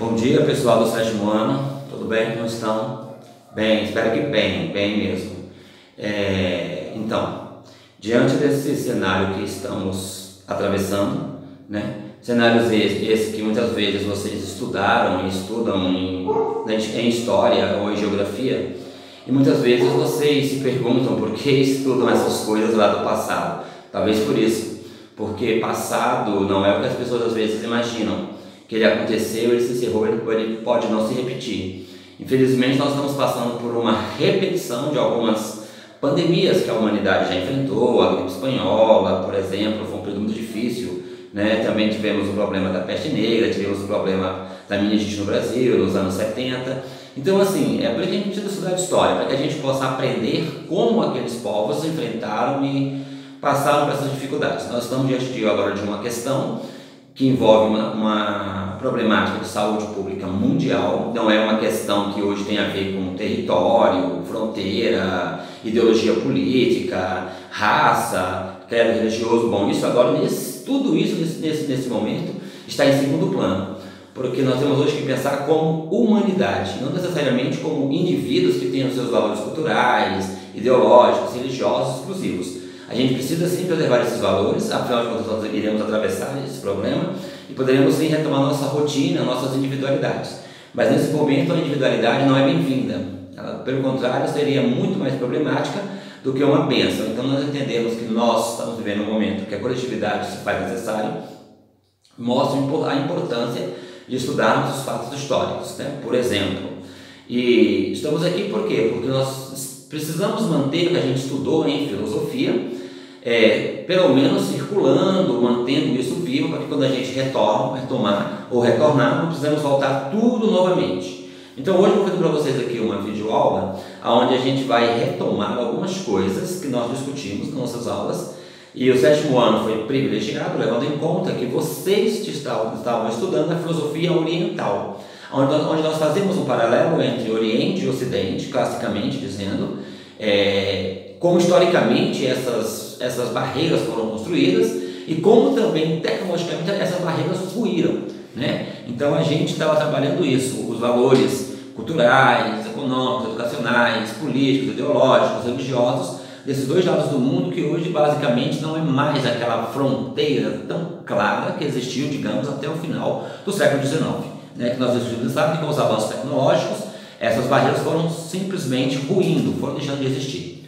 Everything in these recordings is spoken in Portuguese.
Bom dia, pessoal do sétimo ano, tudo bem? Como estão? Bem, espero que bem mesmo. Então, diante desse cenário que estamos atravessando, né? Cenários esses que muitas vezes vocês estudaram e estudam em história ou em geografia, e muitas vezes vocês se perguntam por que estudam essas coisas lá do passado. Talvez por isso, porque passado não é o que as pessoas às vezes imaginam. Que ele aconteceu, ele se encerrou, ele pode não se repetir. Infelizmente, nós estamos passando por uma repetição de algumas pandemias que a humanidade já enfrentou. A gripe espanhola, por exemplo, foi um período muito difícil, né? Também tivemos o problema da peste negra, tivemos o problema da meningite no Brasil, nos anos 70. Então, assim, é por isso que a gente precisa estudar história, para que a gente possa aprender como aqueles povos enfrentaram e passaram por essas dificuldades. Nós estamos diante agora de uma questão que envolve uma problemática de saúde pública mundial. Não é uma questão que hoje tem a ver com território, fronteira, ideologia política, raça, credo religioso. Bom, isso agora, tudo isso nesse momento está em segundo plano, porque nós temos hoje que pensar como humanidade, não necessariamente como indivíduos que têm os seus valores culturais, ideológicos, religiosos exclusivos. A gente precisa sim preservar esses valores, afinal de contas nós iremos atravessar esse problema e poderemos sim retomar nossa rotina, nossas individualidades. Mas nesse momento a individualidade não é bem-vinda, ela, pelo contrário, seria muito mais problemática do que uma bênção. Então nós entendemos que nós estamos vivendo um momento que a coletividade se faz necessário, mostra a importância de estudarmos os fatos históricos, né? Por exemplo. E estamos aqui por quê? Porque nós precisamos manter o que a gente estudou em filosofia, pelo menos circulando, mantendo isso vivo, para que quando a gente retornar, não precisamos voltar tudo novamente. Então hoje eu vou fazer para vocês aqui uma videoaula, onde a gente vai retomar algumas coisas que nós discutimos nas nossas aulas, e o sétimo ano foi privilegiado, levando em conta que vocês estavam estudando a filosofia oriental, onde nós fazemos um paralelo entre Oriente e Ocidente, classicamente dizendo, como historicamente essas barreiras foram construídas e como também tecnologicamente essas barreiras ruíram, né? Então a gente estava trabalhando isso, os valores culturais, econômicos, educacionais, políticos, ideológicos, religiosos, desses dois lados do mundo, que hoje basicamente não é mais aquela fronteira tão clara que existiu, digamos, até o final do século XIX, né? Que nós sabemos que com os avanços tecnológicos essas barreiras foram simplesmente ruindo, foram deixando de existir.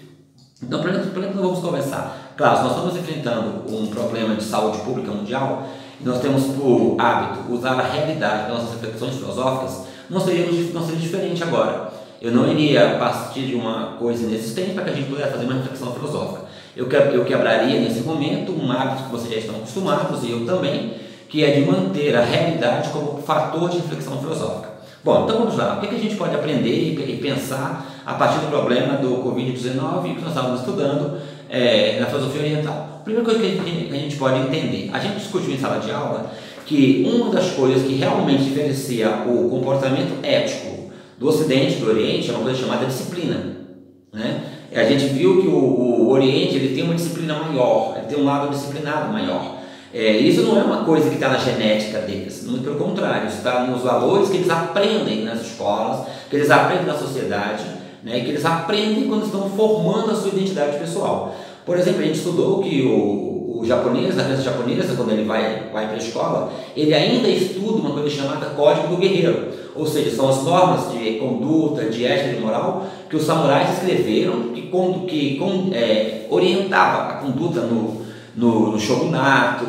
Então, por exemplo, nós vamos conversar. Claro, se nós estamos enfrentando um problema de saúde pública mundial, e nós temos por hábito usar a realidade das nossas reflexões filosóficas, não seria diferente agora. Eu não iria partir de uma coisa inexistente para que a gente pudesse fazer uma reflexão filosófica. Eu quebraria nesse momento um hábito que vocês já estão acostumados, e eu também, que é de manter a realidade como fator de reflexão filosófica. Bom, então vamos lá. O que a gente pode aprender e pensar a partir do problema do Covid-19 que nós estávamos estudando na filosofia oriental? A primeira coisa que a gente pode entender, a gente discutiu em sala de aula que uma das coisas que realmente diferencia o comportamento ético do Ocidente e do Oriente é uma coisa chamada disciplina, né? A gente viu que o Oriente ele tem uma disciplina maior, ele tem um lado disciplinado maior. Isso não é uma coisa que está na genética deles, muito pelo contrário, está nos valores que eles aprendem nas escolas, que eles aprendem na sociedade, né, que eles aprendem quando estão formando a sua identidade pessoal. Por exemplo, a gente estudou que o japonês, a criança japonesa, quando ele vai para a escola, ele ainda estuda uma coisa chamada Código do Guerreiro, ou seja, são as normas de conduta, de ética e de moral que os samurais escreveram, que orientava a conduta no shogunato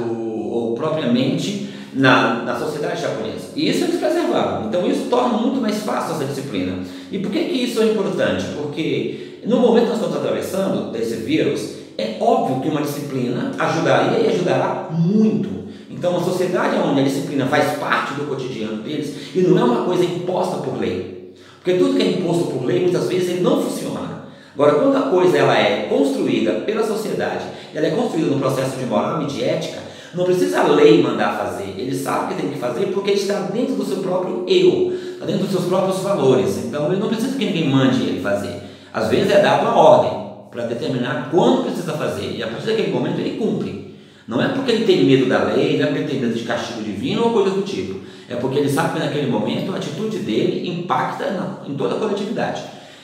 ou propriamente na sociedade japonesa. E isso eles preservavam. Então isso torna muito mais fácil essa disciplina. E por que isso é importante? Porque no momento que nós estamos atravessando desse vírus, é óbvio que uma disciplina ajudaria e ajudará muito. Então uma sociedade onde a disciplina faz parte do cotidiano deles e não é uma coisa imposta por lei. Porque tudo que é imposto por lei, muitas vezes ele não funciona. Agora, quando a coisa ela é construída pela sociedade, ela é construída no processo de moral e de ética, não precisa a lei mandar fazer, ele sabe o que tem que fazer porque ele está dentro do seu próprio eu, está dentro dos seus próprios valores, então ele não precisa que ninguém mande ele fazer. Às vezes é dado uma ordem para determinar quando precisa fazer, e a partir daquele momento ele cumpre. Não é porque ele tem medo da lei, não é porque ele tem medo de castigo divino ou coisa do tipo. É porque ele sabe que naquele momento a atitude dele impacta em toda a coletividade.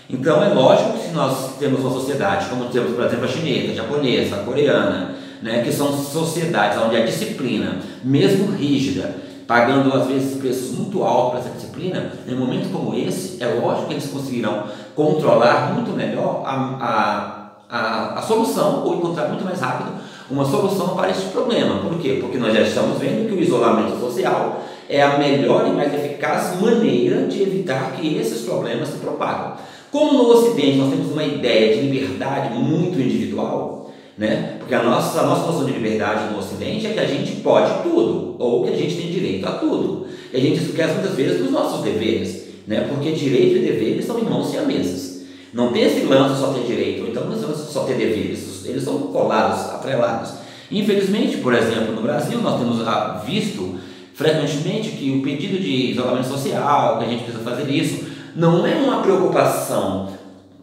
Então é lógico que se nós temos uma sociedade, como temos, por exemplo, a chinesa, a japonesa, a coreana, né, que são sociedades onde a disciplina, mesmo rígida, pagando às vezes preços muito altos para essa disciplina, em um momento como esse, é lógico que eles conseguirão controlar muito melhor a solução, ou encontrar muito mais rápido uma solução para esse problema. Por quê? Porque nós já estamos vendo que o isolamento social é a melhor e mais eficaz maneira de evitar que esses problemas se propagam. Como no Ocidente nós temos uma ideia de liberdade muito individual, né? Porque a nossa noção de liberdade no Ocidente é que a gente pode tudo, ou que a gente tem direito a tudo. E a gente esquece muitas vezes dos nossos deveres, né? Porque direito e deveres são irmãos siameses. Não tem esse lance só ter direito, ou então não só ter deveres, eles são colados, atrelados. Infelizmente, por exemplo, no Brasil nós temos visto frequentemente que o pedido de isolamento social, que a gente precisa fazer isso, não é uma preocupação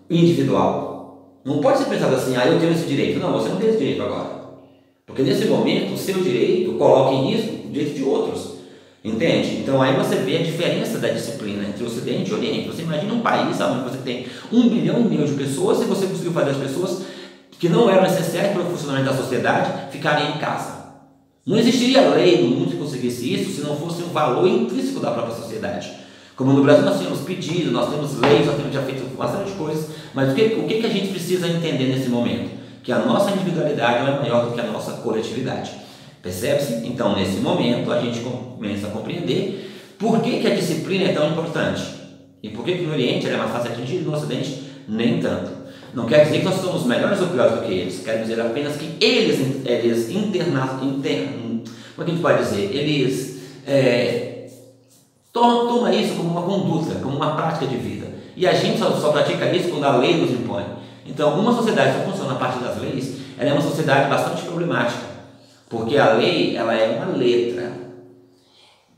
individual. Não pode ser pensado assim, eu tenho esse direito. Não, você não tem esse direito agora. Porque nesse momento o seu direito coloca em risco o direito de outros. Entende? Então aí você vê a diferença da disciplina entre o Ocidente e o Oriente. Você imagina um país onde você tem 1,5 bilhão de pessoas e você conseguiu fazer as pessoas que não eram essenciais para o funcionamento da sociedade ficarem em casa. Não existiria lei no mundo que conseguisse isso se não fosse um valor intrínseco da própria sociedade. Como no Brasil nós temos pedido, nós temos leis, nós temos já feito bastante coisas, mas o que a gente precisa entender nesse momento? Que a nossa individualidade é maior do que a nossa coletividade. Percebe-se? Então, nesse momento, a gente começa a compreender por que a disciplina é tão importante. E por que no Oriente ela é mais fácil de atingir e no Ocidente nem tanto. Não quer dizer que nós somos melhores ou piores do que eles, quer dizer apenas que eles como é que a gente pode dizer? Eles toma isso como uma conduta, como uma prática de vida. E a gente só pratica isso quando a lei nos impõe. Então, uma sociedade que funciona a partir das leis, ela é uma sociedade bastante problemática, porque a lei, ela é uma letra.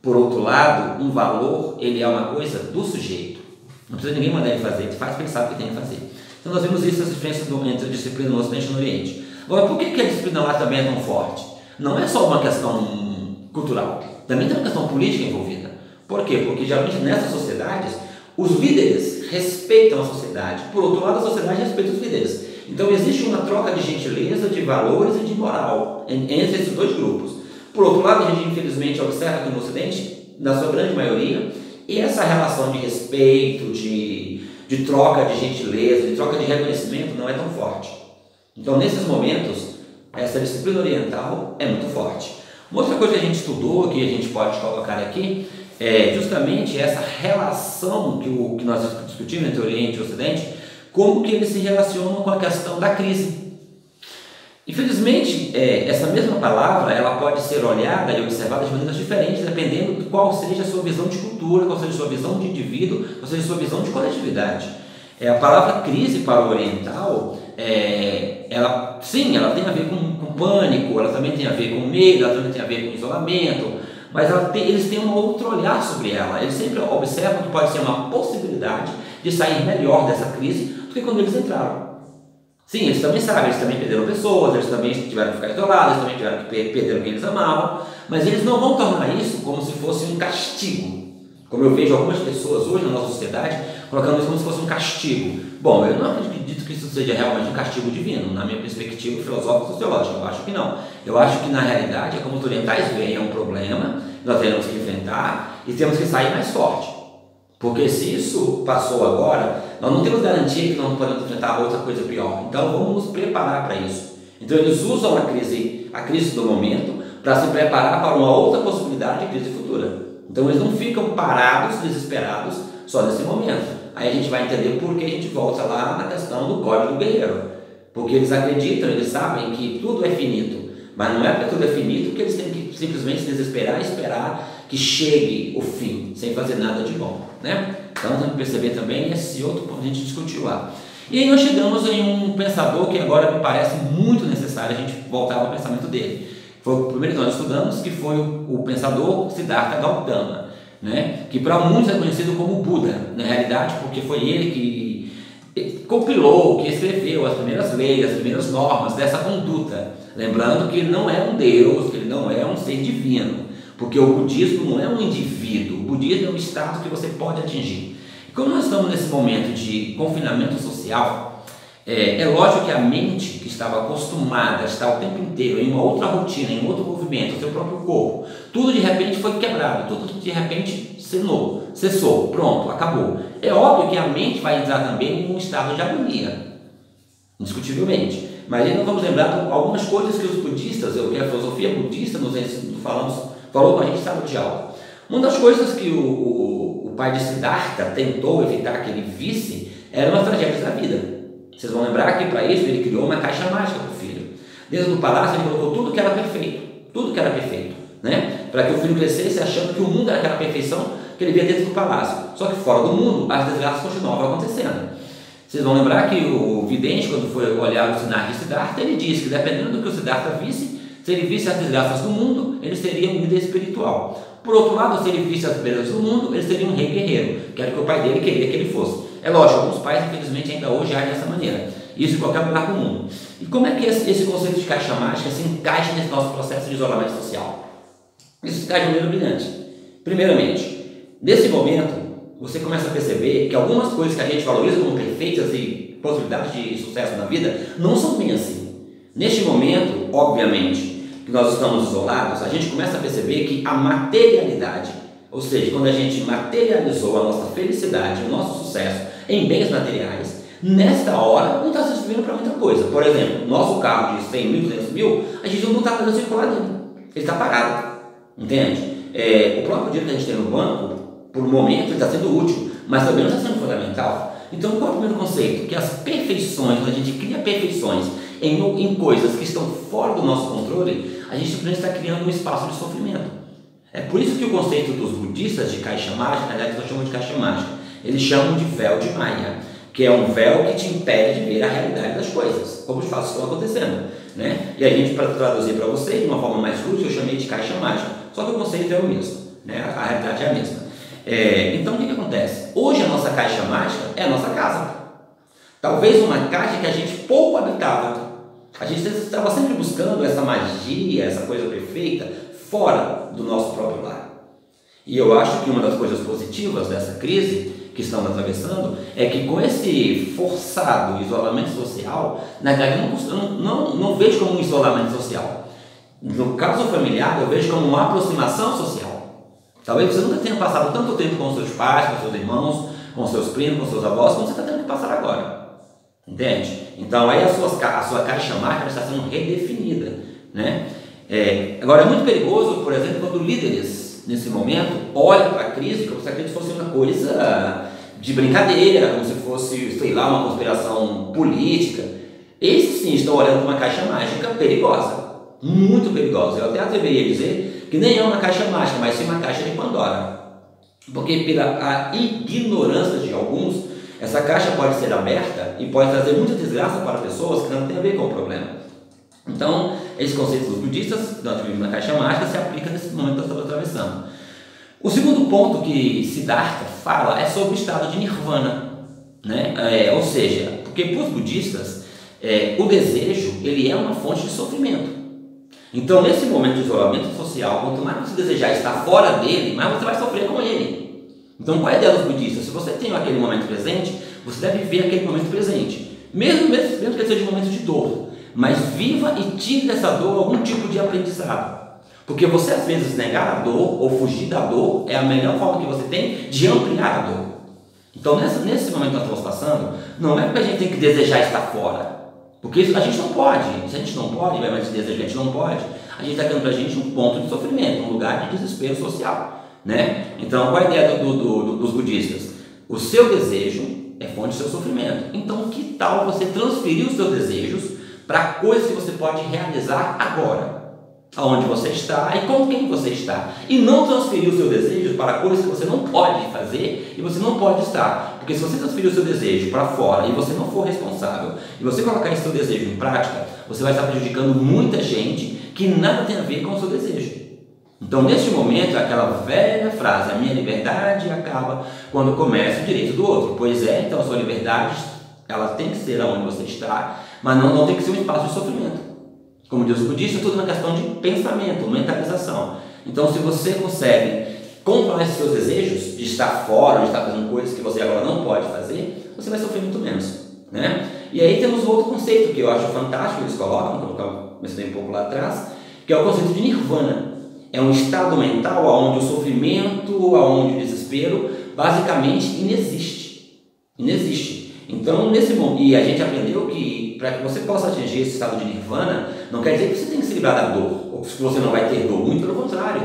Por outro lado, um valor, ele é uma coisa do sujeito. Não precisa ninguém mandar ele fazer, ele faz porque ele sabe o que tem que fazer. Então, nós vemos isso, as diferenças entre a disciplina no Ocidente e no Oriente. Agora, por que a disciplina lá também é tão forte? Não é só uma questão cultural, também tem uma questão política envolvida. Por quê? Porque geralmente nessas sociedades, os líderes respeitam a sociedade. Por outro lado, a sociedade respeita os líderes. Então existe uma troca de gentileza, de valores e de moral entre esses dois grupos. Por outro lado, a gente infelizmente observa que no Ocidente, na sua grande maioria, essa relação de respeito, de troca de gentileza, de troca de reconhecimento não é tão forte. Então nesses momentos, essa disciplina oriental é muito forte. Uma outra coisa que a gente estudou, que a gente pode colocar aqui, é justamente essa relação que nós discutimos entre Oriente e Ocidente, como que eles se relacionam com a questão da crise. Infelizmente, essa mesma palavra ela pode ser olhada e observada de maneiras diferentes, dependendo de qual seja a sua visão de cultura, qual seja a sua visão de indivíduo, qual seja a sua visão de coletividade. A palavra crise para o oriental, ela tem a ver com pânico, ela também tem a ver com medo, ela também tem a ver com isolamento, mas eles têm um outro olhar sobre ela. Eles sempre observam que pode ser uma possibilidade de sair melhor dessa crise do que quando eles entraram. Sim, eles também sabem, eles também perderam pessoas, eles também tiveram que ficar isolados, eles também tiveram que perder quem eles amavam, mas eles não vão tornar isso como se fosse um castigo. Como eu vejo algumas pessoas hoje na nossa sociedade colocando isso como se fosse um castigo. Bom, eu não acredito que isso seja realmente um castigo divino, na minha perspectiva filosófica e sociológica. Eu acho que não. Eu acho que na realidade é como os orientais veem, é um problema, nós temos que enfrentar e temos que sair mais forte. Porque se isso passou agora, nós não temos garantia que não podemos enfrentar outra coisa pior. Então vamos nos preparar para isso. Então eles usam a crise do momento para se preparar para uma outra possibilidade de crise futura. Então eles não ficam parados, desesperados só nesse momento. Aí a gente vai entender por que a gente volta lá na questão do código do guerreiro. Porque eles acreditam, eles sabem que tudo é finito. Mas não é porque tudo é finito que eles têm que simplesmente se desesperar e esperar que chegue o fim, sem fazer nada de bom, né? Então temos que perceber também esse outro ponto que a gente discutiu lá. E aí nós chegamos em um pensador que agora me parece muito necessário a gente voltar ao pensamento dele. Foi o primeiro que nós estudamos, que foi o pensador Siddhartha Gautama, né? Que para muitos é conhecido como Buda, na realidade, porque foi ele que compilou, que escreveu as primeiras leis, as primeiras normas dessa conduta. Lembrando que ele não é um Deus, que ele não é um ser divino. porque o budismo não é um indivíduo, o budismo é um estado que você pode atingir. E como nós estamos nesse momento de confinamento social, é lógico que a mente que estava acostumada a estar o tempo inteiro em uma outra rotina, em outro movimento, o seu próprio corpo, tudo de repente foi quebrado, tudo de repente cessou, pronto, acabou. É óbvio que a mente vai entrar também em um estado de agonia, indiscutivelmente. Mas aí nós vamos lembrar de algumas coisas que os budistas, que a filosofia budista falou com a gente em sala de aula. Uma das coisas que o pai de Siddhartha tentou evitar que ele visse eram as tragédias da vida. Vocês vão lembrar que para isso ele criou uma caixa mágica para o filho. Dentro do palácio ele colocou tudo que era perfeito, né? Para que o filho crescesse achando que o mundo era aquela perfeição que ele via dentro do palácio. Só que fora do mundo as desgraças continuavam acontecendo. Vocês vão lembrar que o vidente, quando foi olhar os sinais de Siddhartha, ele disse que dependendo do que o Siddhartha visse, se ele visse as desgraças do mundo, ele seria um líder espiritual. Por outro lado, se ele visse as belezas do mundo, ele seria um rei guerreiro, que era o que o pai dele queria que ele fosse. É lógico, alguns pais, infelizmente, ainda hoje agem dessa maneira. Isso em qualquer lugar do mundo. E como é que esse conceito de caixa mágica se encaixa nesse nosso processo de isolamento social? Isso se encaixa de maneira brilhante. Primeiramente, nesse momento, você começa a perceber que algumas coisas que a gente valoriza como perfeitas e possibilidades de sucesso na vida não são bem assim. Neste momento, obviamente, que nós estamos isolados, a gente começa a perceber que a materialidade, ou seja, quando a gente materializou a nossa felicidade, o nosso sucesso em bens materiais, nesta hora não está se servindo para muita coisa. Por exemplo, nosso carro de 100 mil, 200 mil, a gente não está podendo circular nele, ele está parado, entende? O próprio dinheiro que a gente tem no banco, por um momento, ele está sendo útil, mas também não está sendo fundamental. Então, qual é o primeiro conceito? Que as perfeições, quando a gente cria perfeições em coisas que estão fora do nosso controle, a gente simplesmente está criando um espaço de sofrimento. É por isso que o conceito dos budistas de caixa mágica, na verdade, nós chamamos de caixa mágica, eles chamam de véu de Maya, que é um véu que te impede de ver a realidade das coisas, como os fatos estão acontecendo, né? E a gente, para traduzir para vocês de uma forma mais útil, eu chamei de caixa mágica, só que o conceito é o mesmo, né? A realidade é a mesma. Então, o que acontece? Hoje a nossa caixa mágica é a nossa casa. Talvez uma caixa que a gente pouco habitava. A gente estava sempre buscando essa magia, essa coisa perfeita, fora do nosso próprio lar. E eu acho que uma das coisas positivas dessa crise que estamos atravessando é que com esse forçado isolamento social, na verdade eu não vejo como um isolamento social. No caso familiar, eu vejo como uma aproximação social. Talvez você nunca tenha passado tanto tempo com seus pais, com seus irmãos, com seus primos, com seus avós, como você está tendo que passar agora. Entende? Então aí a sua caixa mágica está sendo redefinida, né? Agora é muito perigoso, por exemplo, quando líderes, nesse momento, olham para a crise como se a crise fosse uma coisa de brincadeira, como se fosse, sei lá, uma conspiração política. Esses sim estão olhando para uma caixa mágica perigosa, muito perigosa. Eu até atreveria a dizer que nem é uma caixa mágica, mas sim uma caixa de Pandora. Porque pela ignorância de alguns, essa caixa pode ser aberta e pode trazer muita desgraça para pessoas que não têm a ver com o problema. Então, esse conceito dos budistas, que nós vivemos na caixa mágica, se aplica nesse momento que nós estamos atravessando. O segundo ponto que Siddhartha fala é sobre o estado de Nirvana, né? Ou seja, porque para os budistas, o desejo ele é uma fonte de sofrimento. Então, nesse momento de isolamento social, quanto mais você desejar estar fora dele, mais você vai sofrer com ele. Então, qual é a ideia dos budistas? Se você tem aquele momento presente, você deve viver aquele momento presente, mesmo que seja um momento de dor, mas viva e tire dessa dor algum tipo de aprendizado. Porque você, às vezes, negar a dor ou fugir da dor é a melhor forma que você tem de ampliar a dor. Então, nesse momento que nós estamos passando, não é porque a gente tem que desejar estar fora. Porque a gente não pode. Se a gente não pode, vai mais desejar, a gente não pode, a gente está criando para a gente um ponto de sofrimento, um lugar de desespero social, né? Então, qual é a ideia dos budistas? O seu desejo é fonte do seu sofrimento. Então, que tal você transferir os seus desejos para coisas que você pode realizar agora? Aonde você está e com quem você está. E não transferir os seus desejos para coisas que você não pode fazer e você não pode estar. Porque se você transferir o seu desejo para fora e você não for responsável e você colocar esse seu desejo em prática, você vai estar prejudicando muita gente que nada tem a ver com o seu desejo. Então, neste momento, aquela velha frase, a minha liberdade acaba quando começa o direito do outro. Pois é, então a sua liberdade, ela tem que ser aonde você está, mas não tem que ser um espaço de sofrimento. Como diz o budista, tudo é uma questão de pensamento, mentalização. Então, se você consegue controlar esses seus desejos de estar fora, de estar fazendo coisas que você agora não pode fazer, você vai sofrer muito menos, né? E aí temos outro conceito que eu acho fantástico, eles colocam, que eu mencionei um pouco lá atrás, que é o conceito de nirvana. É um estado mental onde o sofrimento, onde o desespero, basicamente inexiste. Então, nesse momento, e a gente aprendeu que para que você possa atingir esse estado de nirvana, não quer dizer que você tem que se livrar da dor, ou que você não vai ter dor, muito pelo contrário.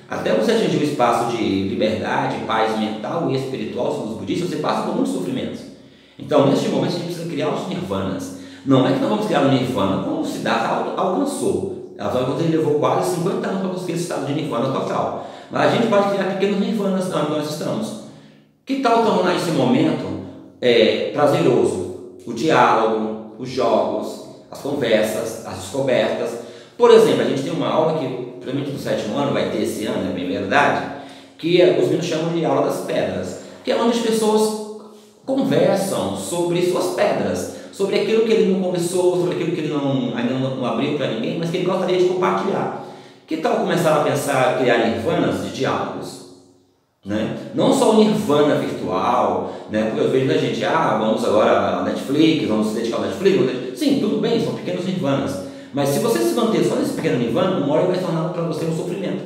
Até você atingir um espaço de liberdade, paz mental e espiritual, segundo os budistas, você passa por muitos sofrimentos. Então, neste momento, a gente precisa criar os nirvanas. Não é que nós vamos criar um nirvana como o Siddhartha alcançou. Ele levou quase 50 anos para conseguir esse estado de nirvana total. Mas a gente pode criar pequenos nirvanas onde nós estamos. Que tal tornar esse momento prazeroso? O diálogo, os jogos, as conversas, as descobertas. Por exemplo, a gente tem uma aula que, provavelmente do 7º ano, vai ter esse ano, é bem verdade, que os meninos chamam de aula das pedras, que é onde as pessoas conversam sobre suas pedras, sobre aquilo que ele não conversou, sobre aquilo que ele ainda não abriu para ninguém, mas que ele gostaria de compartilhar. Que tal começar a pensar, a criar nirvanas de diálogos? Né? Não só o nirvana virtual, né? Porque eu vejo da gente, vamos agora ao Netflix, vamos se dedicar ao Netflix. Sim, tudo bem, são pequenos nirvanas. Mas se você se manter só nesse pequeno nirvana, uma hora vai se tornar para você um sofrimento.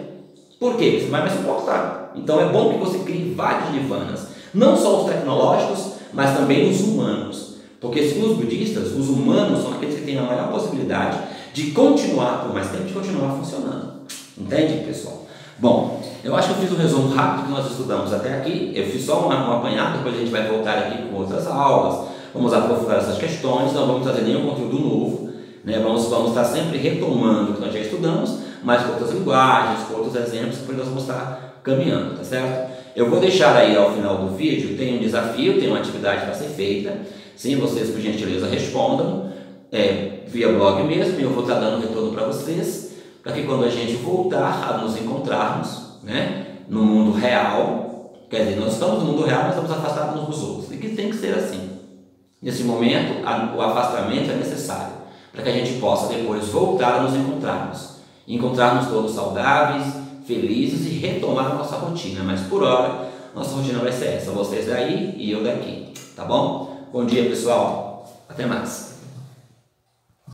Por quê? Porque você vai mais suportar. Então é bom que você crie vários nirvanas. Não só os tecnológicos, mas também os humanos. Porque, segundo os budistas, os humanos são aqueles que têm a maior possibilidade de continuar por mais tempo, de continuar funcionando. Entende, pessoal? Bom, eu acho que eu fiz um resumo rápido que nós estudamos até aqui. Eu fiz só um apanhado, depois a gente vai voltar aqui com outras aulas. Vamos aprofundar essas questões, não vamos trazer nenhum conteúdo novo. Né? Vamos estar sempre retomando o que nós já estudamos, mas com outras linguagens, com outros exemplos, que nós vamos estar caminhando, tá certo? Eu vou deixar aí ao final do vídeo, tem um desafio, tem uma atividade para ser feita. Sim, vocês por gentileza respondam, via blog mesmo, e eu vou estar dando retorno para vocês, para que quando a gente voltar a nos encontrarmos, né, no mundo real, quer dizer, nós estamos no mundo real, mas estamos afastados uns dos outros, e que tem que ser assim. Nesse momento, o afastamento é necessário, para que a gente possa depois voltar a nos encontrarmos todos saudáveis, felizes e retomar a nossa rotina. Mas por hora, nossa rotina vai ser essa, vocês daí e eu daqui, tá bom? Bom dia, pessoal, até mais.